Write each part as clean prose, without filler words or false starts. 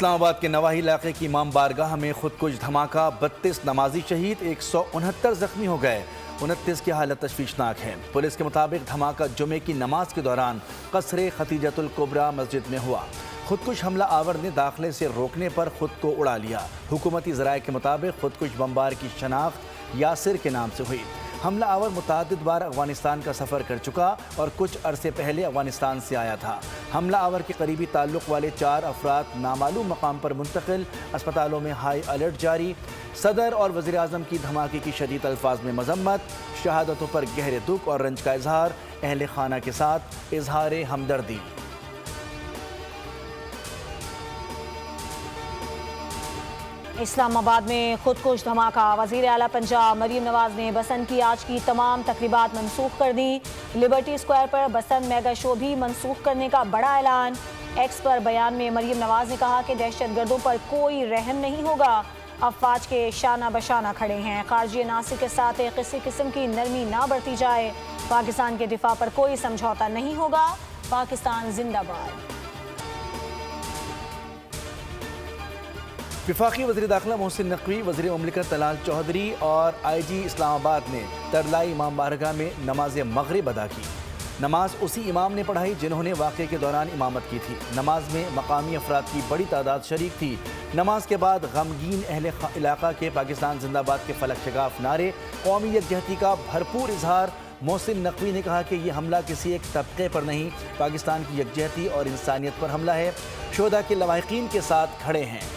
इस्लामाबाद के नवाही इलाके की इमाम बारगाह में खुदकुश धमाका, 32 नमाजी शहीद, 169 जख्मी हो गए, 29 की हालत तशवीशनाक है। पुलिस के मुताबिक धमाका जुमे की नमाज के दौरान कसरे खतीजतुल कुबरा मस्जिद में हुआ। खुदकुश हमला आवर ने दाखिले से रोकने पर खुद को उड़ा लिया। हुकूमती ज़राए के मुताबिक खुदकुश बमबार की शनाख्त यासिर के नाम से हुई। हमला आवर मुतअद्दिद बार अफगानिस्तान का सफ़र कर चुका और कुछ अरसे पहले अफगानिस्तान से आया था। हमला आवर के करीबी ताल्लुक़ वाले 4 अफराद नामालूम मकाम पर मुंतकिल, अस्पतालों में हाई अलर्ट जारी। सदर और वज़ीर आज़म की धमाके की शदीद अल्फाज में मजम्मत, शहादतों पर गहरे दुख और रंज का इजहार, अहले खाना के साथ इजहार हमदर्दी। इस्लामाबाद में खुदकुश धमाका, वज़ीर आला पंजाब मरीम नवाज ने बसंत की आज की तमाम तकरीबात मनसूख कर दी। लिबर्टी स्क्वायर पर बसंत मेगा शो भी मनसूख करने का बड़ा ऐलान। एक्स पर बयान में मरीम नवाज ने कहा कि दहशतगर्दों पर कोई रहम नहीं होगा। अफवाज के शाना बशाना खड़े हैं। खारजी नासिर के साथ किसी किस्म की नरमी ना बरती जाए। पाकिस्तान के दिफा पर कोई समझौता नहीं होगा। पाकिस्तान जिंदाबाद। वफाकी वज़ीर दाखिला मोहसिन नकवी, वज़ीर मुमलिकत तलाल चौधरी और IG इस्लामाबाद ने तरलाई इमाम बारगाह में नमाज मगरिब अदा की। नमाज उसी इमाम ने पढ़ाई जिन्होंने वाक़े के दौरान इमामत की थी। नमाज में मकामी अफराद की बड़ी तादाद शरीक थी। नमाज के बाद गमगीन अहले इलाका के पाकिस्तान जिंदाबाद के फलक शगाफ नारे, कौमी यकजहती का भरपूर इजहार। मोहसिन नकवी ने कहा कि यह हमला किसी एक तबके पर नहीं, पाकिस्तान की यकजहती और इंसानियत पर हमला है। शोहदा के लवाहिकीन के साथ खड़े हैं।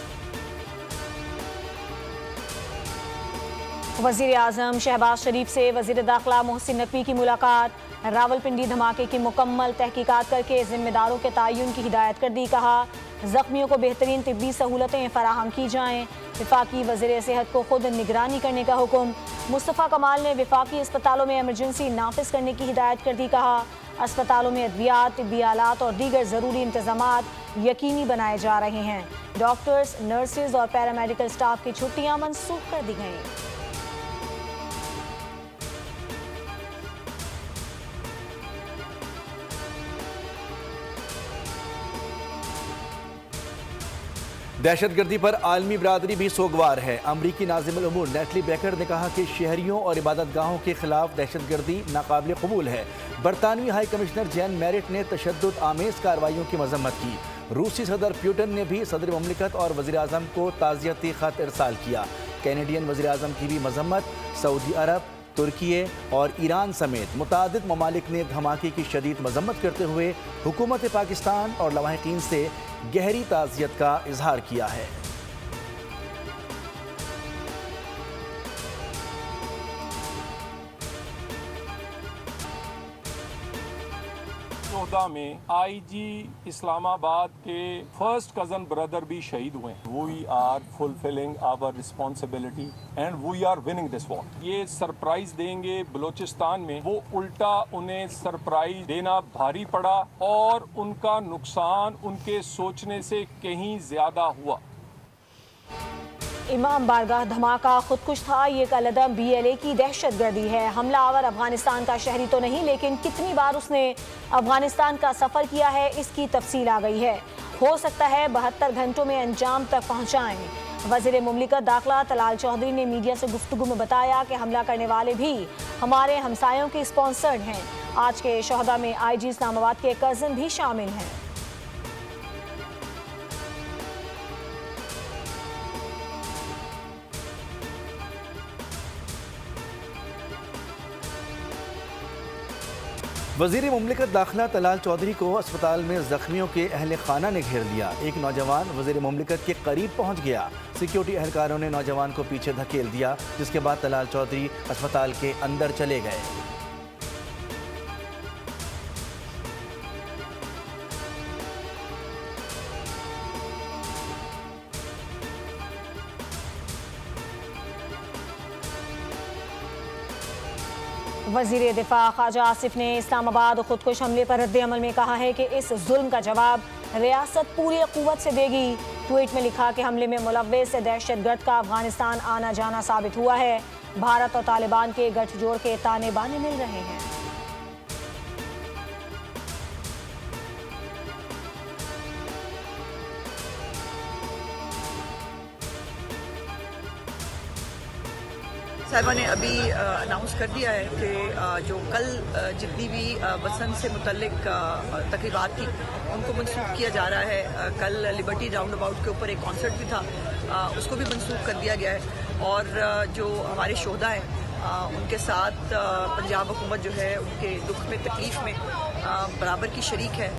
वज़ीर आज़म शहबाज शरीफ से वज़ीर दाखिला मोहसिन नकवी की मुलाकात। रावलपिंडी धमाके की मुकम्मल तहकीकात करके जिम्मेदारों के तयन की हिदायत कर दी। कहा ज़ख्मियों को बेहतरीन तिब्बी सहूलतें फराहम की जाएँ। वफाकी वज़ीर सेहत को खुद निगरानी करने का हुक्म। मुस्तफ़ा कमाल ने वफाकी अस्पतालों में एमरजेंसी नाफिज करने की हिदायत कर दी। कहा अस्पतालों में अद्वियात, तिब्बी आलात और दीगर ज़रूरी इंतजामात यकीनी बनाए जा रहे हैं। डॉक्टर्स, नर्सेज और पैरामेडिकल स्टाफ की छुट्टियाँ मनसूख कर दी गईं। दहशतगर्दी पर आलमी बरादरी भी सोगवार है। अमरीकी नाज़िमुल उमूर नेटली बेकर ने कहा कि शहरियों और इबादत गाहों के खिलाफ दहशतगर्दी नाकाबिल कबूल है। बरतानवी हाई कमिश्नर जैन मैरिट ने तशद्दुद आमेज़ कार्रवाइयों की मजम्मत की। रूसी सदर प्यूटन ने भी सदर मुमलिकत और वज़ीर आज़म को ताज़ियती ख़त इरसाल किया। कैनेडियन वज़ीर आज़म की भी मजम्मत। सऊदी अरब, तुर्की और ईरान समेत मुतादिद ममालिक ने धमाके की शदीद मजम्मत करते हुए हुकूमत पाकिस्तान और लवाहिकीन से गहरी ताज़ियत का इजहार किया है। में IG इस्लामाबाद के फर्स्ट कजन ब्रदर भी शहीद हुए। We are fulfilling our responsibility and we are winning this war. ये सरप्राइज देंगे बलूचिस्तान में, वो उल्टा उन्हें सरप्राइज देना भारी पड़ा और उनका नुकसान उनके सोचने से कहीं ज्यादा हुआ। इमाम बारगाह धमाका खुदकुश था, ये कलदम BLA की दहशतगर्दी है। हमला आवर अफगानिस्तान का शहरी तो नहीं, लेकिन कितनी बार उसने अफगानिस्तान का सफ़र किया है इसकी तफसील आ गई है। हो सकता है 72 घंटों में अंजाम तक पहुँचाएँ। वज़ीर मुमलिकत दाखिला तलाल चौधरी ने मीडिया से गुफ्तगू में बताया कि हमला करने वाले भी हमारे हमसायों के स्पॉन्सर्ड हैं। आज के शहदा में IG इस्लामाबाद के कज़न भी शामिल हैं। वज़ीर मुमलिकत दाखिला तलाल चौधरी को अस्पताल में ज़ख्मियों के अहले खाना ने घेर लिया। एक नौजवान वज़ीर मुमलिकत के करीब पहुंच गया। सिक्योरिटी एहलकारों ने नौजवान को पीछे धकेल दिया, जिसके बाद तलाल चौधरी अस्पताल के अंदर चले गए। वज़ीर दिफा ख्वाजा आसिफ ने इस्लामाबाद खुदकुश हमले पर रद्द-ए-अमल में कहा है कि इस जुल्म का जवाब रियासत पूरी क़ुव्वत से देगी। ट्वीट में लिखा कि हमले में मुलव्विस दहशतगर्द का अफगानिस्तान आना जाना साबित हुआ है। भारत और तालिबान के गठजोड़ के ताने बाने मिल रहे हैं। साहिबा ने अभी अनाउंस कर दिया है कि जो कल जितनी भी बसंत से मुतल्लिक तकरीबात थी उनको मंसूख किया जा रहा है। कल लिबर्टी राउंड अबाउट के ऊपर एक कॉन्सर्ट भी था, उसको भी मंसूख कर दिया गया है। और जो हमारे शोधा हैं उनके साथ पंजाब हुकूमत जो है उनके दुख में तकलीफ में बराबर की शरीक है।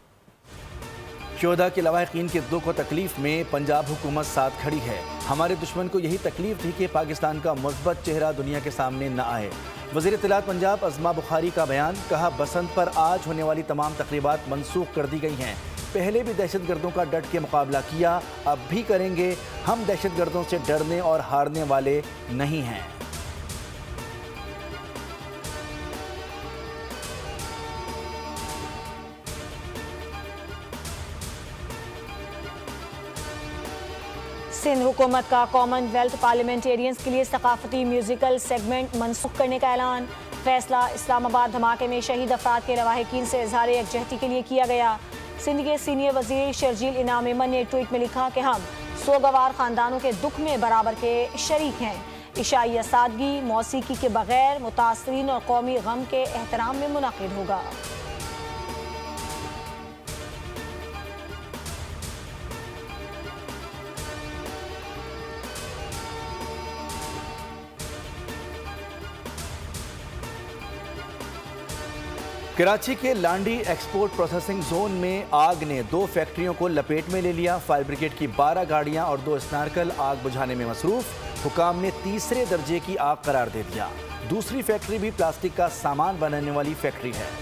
शोधा के लवाहिकीन के दुख और तकलीफ में पंजाब हुकूमत साथ खड़ी है। हमारे दुश्मन को यही तकलीफ थी कि पाकिस्तान का मुस्बत चेहरा दुनिया के सामने न आए। वज़ीर इत्तलात पंजाब अज़मा बुखारी का बयान, कहा बसंत पर आज होने वाली तमाम तकरीबात मनसूख कर दी गई हैं। पहले भी दहशतगर्दों का डट के मुकाबला किया, अब भी करेंगे। हम दहशतगर्दों से डरने और हारने वाले नहीं हैं। सिंध हुकूमत का कॉमनवेल्थ पार्लियामेंटेरियंस के लिए सकाफती म्यूजिकल सेगमेंट मनसूख करने का ऐलान। फैसला इस्लामाबाद धमाके में शहीद अफराद के लवाहिकीन से इजहार यकजहती के लिए किया गया। सिंध के सीनियर वजीर शर्जील इनाम मेमन ने ट्वीट में लिखा कि हम सोगवार खानदानों के दुख में बराबर के शरीक हैं। इशाई सादगी मौसीकी के बगैर मुतासरीन और कौमी गम के एहतराम में मुनाकिद होगा। कराची के लांडी एक्सपोर्ट प्रोसेसिंग जोन में आग ने 2 फैक्ट्रियों को लपेट में ले लिया। फायर ब्रिगेड की 12 गाड़ियां और 2 स्नार्कल आग बुझाने में मसरूफ। हुकाम ने तीसरे दर्जे की आग करार दे दिया। दूसरी फैक्ट्री भी प्लास्टिक का सामान बनाने वाली फैक्ट्री है।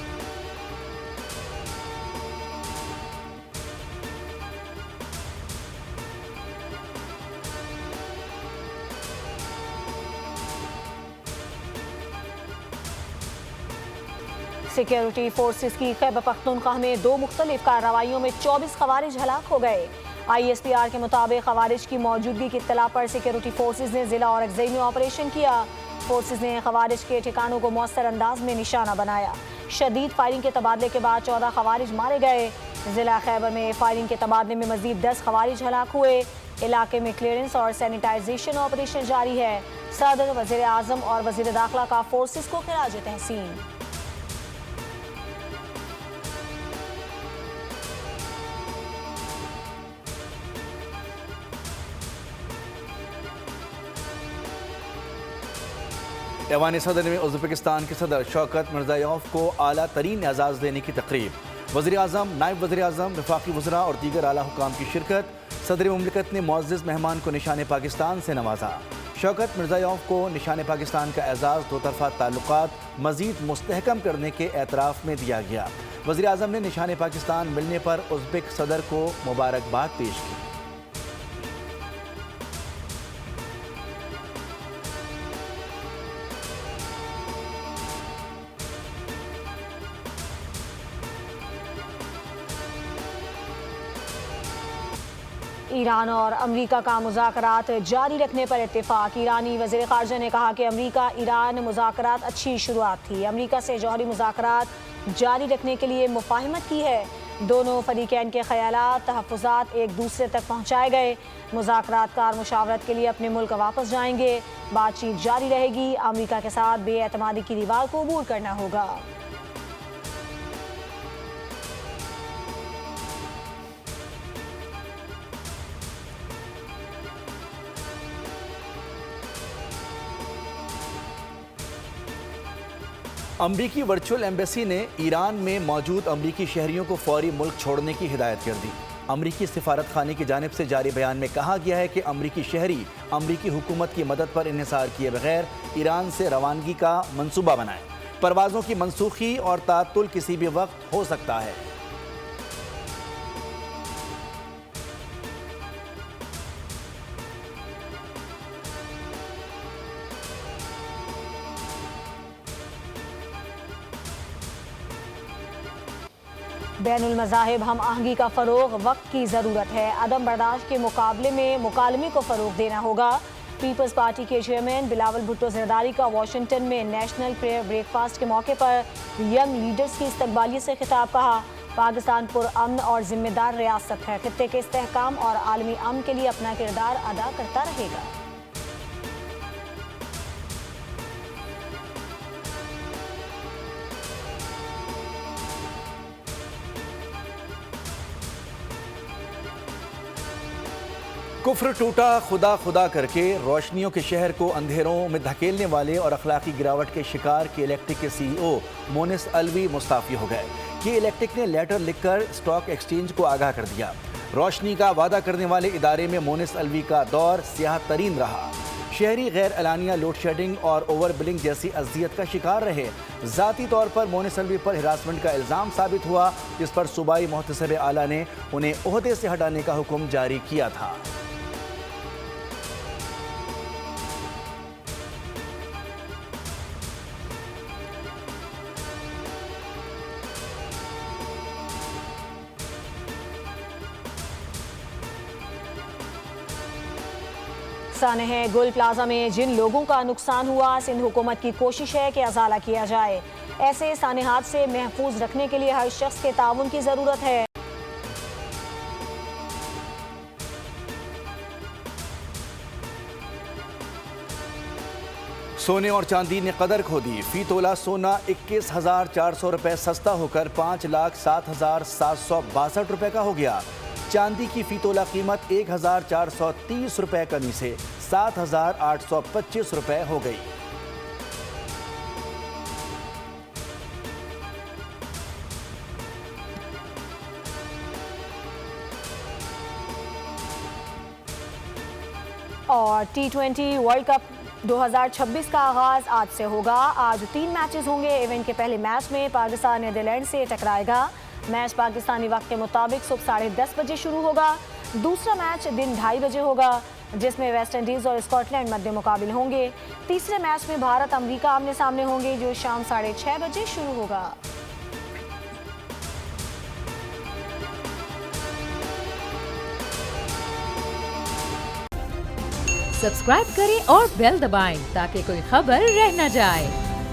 सिक्योरिटी फोर्सेस की खैबर पख्तूनख्वा में 2 मुख्तलिफ कार्रवाइयों में 24 खवारिज हलाक हो गए। ISPR के मुताबिक खवारिज की मौजूदगी की इत्तला पर सिक्योरिटी फोर्सेस ने जिला और अगज़ई में ऑपरेशन किया। फोर्सेस ने खवारिज के ठिकानों को मौसर अंदाज में निशाना बनाया। शदीद फायरिंग के तबादले के बाद 14 खवारिज मारे गए। जिला खैबर में फायरिंग के तबादले में मजीद 10 खवारिज हलाक हुए। इलाके में क्लियरेंस और सैनिटाइजेशन ऑपरेशन जारी है। सदर, वज़ीर आज़म और वज़ीर दाखिला का फोर्सेस को खिराज तहसीन। ऐवान सदर में उज़्बेकिस्तान के सदर शौकत मिर्ज़ायोफ को आला तरीन एजाज़ देने की तकरीब। वज़ीर आज़म, नायब वज़ीर आज़म, वफाकी वज़रा और दीगर आला हुकाम की शिरकत। सदर मुमलिकत ने मुअज़्ज़िज़ मेहमान को निशान पाकिस्तान से नवाजा। शौकत मिर्ज़ायोफ को निशान पाकिस्तान का एजाज़ दो तरफ़ा ताल्लुकात मज़ीद मुस्तहकम करने के एतराफ़ में दिया गया। वज़ीर आज़म ने निशान पाकिस्तान मिलने पर उज़्बेक सदर को मुबारकबाद पेश की। ईरान और अमरीका का मुज़ाकरात जारी रखने पर इत्तेफाक। ईरानी वज़ीर ख़ारजा ने कहा कि अमरीका ईरान मुज़ाकरात अच्छी शुरुआत थी। अमरीका से जौहरी मुज़ाकरात जारी रखने के लिए मुफ़ाहमत की है। दोनों फरीक़ैन के ख़यालात, तहफ़्फ़ुज़ात एक दूसरे तक पहुँचाए गए। मुज़ाकरात कार मुशावरत के लिए अपने मुल्क वापस जाएंगे। बातचीत जारी रहेगी। अमरीका के साथ बेएतमादी की दीवार को अबूर करना होगा। अमरीकी वर्चुअल एम्बेसी ने ईरान में मौजूद अमरीकी शहरियों को फौरी मुल्क छोड़ने की हिदायत कर दी। अमरीकी सिफारत खाने की जानिब से जारी बयान में कहा गया है कि अमरीकी शहरी अमरीकी हुकूमत की मदद पर इन्हिसार किए बगैर ईरान से रवानगी का मंसूबा बनाएं। परवाज़ों की मनसूखी और तातुल किसी भी वक्त हो सकता है। बैनुल मज़ाहिब हम आहंगी का फ़रोग़ वक्त की ज़रूरत है। अदम बर्दाश्त के मुकाबले में मुकालमे को फ़रोग़ देना होगा। पीपल्स पार्टी के चेयरमैन बिलावल भुट्टो ज़रदारी का वाशिंगटन में नेशनल प्रेयर ब्रेकफास्ट के मौके पर यंग लीडर्स की इस्तकबालियत से खिताब। कहा, पाकिस्तान पुरअमन और ज़िम्मेदार रियासत है। खित्ते के इस्तेहकाम और आलमी अमन के लिए अपना किरदार अदा करता रहेगा। कुफ्र टूटा खुदा खुदा करके रोशनियों के शहर को अंधेरों में धकेलने वाले और अखलाकी गिरावट के शिकार की इलेक्ट्रिक के CEO मोनिस अलवी मुस्ताफी हो गए। की इलेक्ट्रिक ने लेटर लिखकर स्टॉक एक्सचेंज को आगाह कर दिया। रोशनी का वादा करने वाले इदारे में मोनिस अलवी का दौर स्याह तरीन रहा। शहरी गैर एलानिया लोड शेडिंग और ओवर बिलिंग जैसी अजियत का शिकार रहे। ज़ाती तौर पर मोनिस अलवी पर हिरासमेंट का इल्ज़ाम साबित हुआ, जिस पर सूबाई मुहतसिब आला ने उन्हें ओहदे से हटाने का हुक्म जारी किया था। सानहे गुल प्लाजा में जिन लोगों का नुकसान हुआ, सिंध हुकूमत की कोशिश है कि अजाला किया जाए। ऐसे सानहात से महफूज रखने के लिए हर शख्स के ताउन की जरूरत है। सोने और चांदी ने कदर खो दी। फी तोला सोना 21,400 रुपए सस्ता होकर 5,07,762 रुपए का हो गया। चांदी की फी तोला कीमत 1,430 रुपए कमी से 7,825 रुपए हो गई। और T20 वर्ल्ड कप 2026 का आगाज आज से होगा। आज 3 मैचेस होंगे। इवेंट के पहले मैच में पाकिस्तान नीदरलैंड से टकराएगा। मैच पाकिस्तानी वक्त के मुताबिक सुबह 10:30 बजे शुरू होगा। दूसरा मैच दिन 2:30 बजे होगा, जिसमें वेस्ट इंडीज और स्कॉटलैंड मध्य मुकाबिल होंगे। तीसरे मैच में भारत अमेरिका आमने सामने होंगे, जो शाम 6:30 बजे शुरू होगा। सब्सक्राइब करें और बेल दबाएं ताकि कोई खबर रह न जाए।